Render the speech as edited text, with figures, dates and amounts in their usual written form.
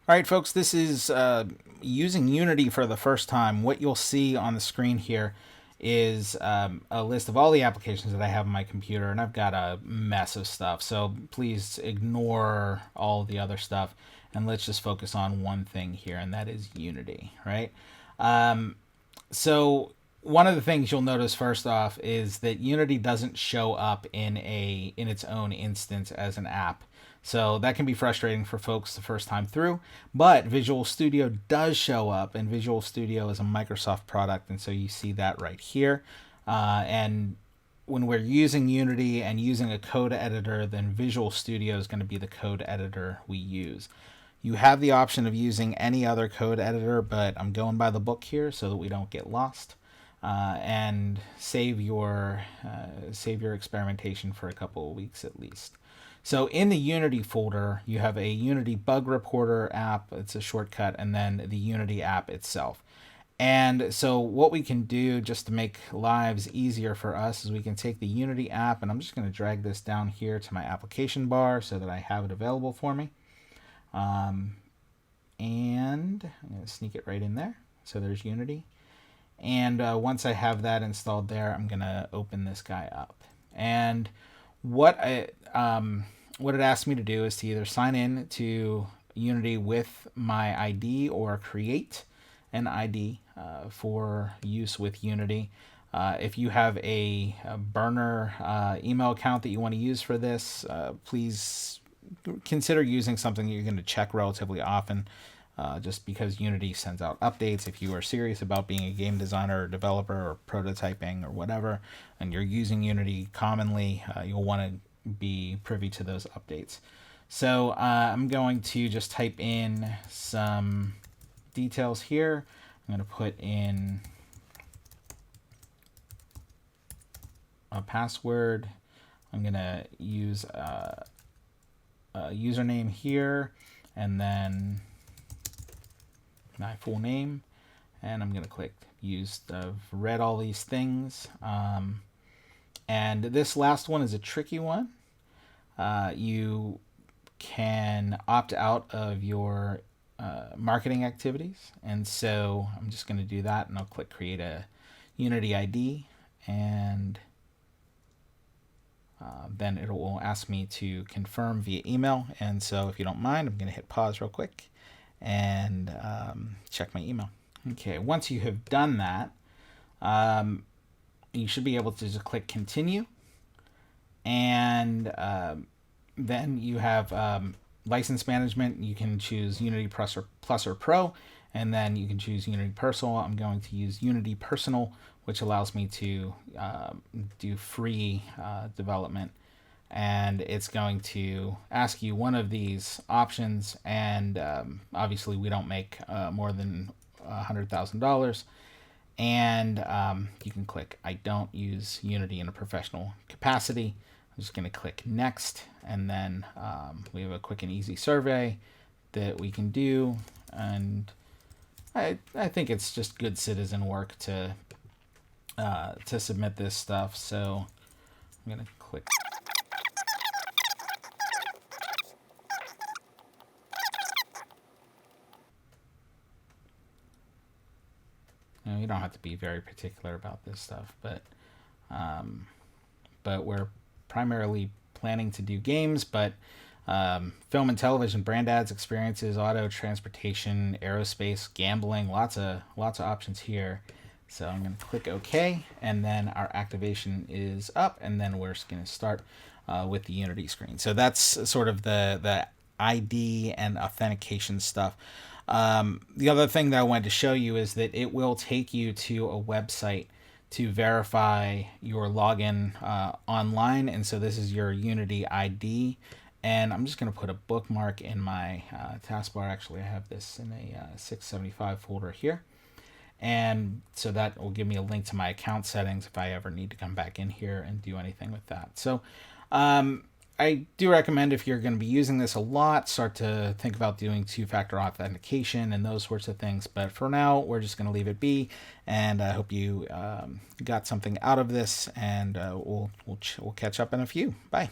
All right, folks, this is using Unity for the first time. What you'll see on the screen here is a list of all the applications that I have on my computer, and I've got a mess of stuff. So please ignore all the other stuff, and let's just focus on one thing here, and that is Unity, right? So one of the things you'll notice first off is that Unity doesn't show up in its own instance as an app. So that can be frustrating for folks the first time through, but Visual Studio does show up, and Visual Studio is a Microsoft product, and so you see that right here. And when we're using Unity and using a code editor, then Visual Studio is going to be the code editor we use. You have the option of using any other code editor, but I'm going by the book here so that we don't get lost. And save your experimentation for a couple of weeks at least. So in the Unity folder, you have a Unity Bug Reporter app. It's a shortcut, and then the Unity app itself. And so what we can do just to make lives easier for us is we can take the Unity app, and I'm just going to drag this down here to my application bar so that I have it available for me. And I'm going to sneak it right in there. So there's Unity. And once I have that installed there, I'm going to open this guy up. And what it asks me to do is to either sign in to Unity with my ID or create an ID for use with Unity. If you have a burner email account that you want to use for this, please consider using something you're going to check relatively often. Just because Unity sends out updates. If you are serious about being a game designer or developer or prototyping or whatever, and you're using Unity commonly, you'll want to be privy to those updates. So I'm going to just type in some details here. I'm going to put in a password. I'm going to use a username here, and then my full name, and I'm going to click use. I've read all these things, and this last one is a tricky one. You can opt out of your marketing activities, and so I'm just going to do that, and I'll click create a Unity ID, and then it will ask me to confirm via email. And so if you don't mind, I'm going to hit pause real quick and check my email. Okay, once you have done that, you should be able to just click continue, and then you have license management. You can choose Unity Plus or Pro, and then you can choose Unity Personal. I'm going to use Unity Personal, which allows me to do free development. And it's going to ask you one of these options, and obviously we don't make more than $100,000. And you can click I don't use Unity in a professional capacity. I'm just going to click next, and then we have a quick and easy survey that we can do. And I think it's just good citizen work to submit this stuff. So I'm going to click. You don't have to be very particular about this stuff, but we're primarily planning to do games, but film and television, brand ads, experiences, auto, transportation, aerospace, gambling, lots of options here. So I'm going to click OK, and then our activation is up, and then we're just going to start with the Unity screen. So that's sort of the ID and authentication stuff. The other thing that I wanted to show you is that it will take you to a website to verify your login online. And so this is your Unity ID. And I'm just going to put a bookmark in my taskbar. Actually, I have this in a 675 folder here. And so that will give me a link to my account settings if I ever need to come back in here and do anything with that. So I do recommend, if you're going to be using this a lot, start to think about doing two-factor authentication and those sorts of things. But for now, we're just going to leave it be. And I hope you got something out of this, and we'll catch up in a few. Bye.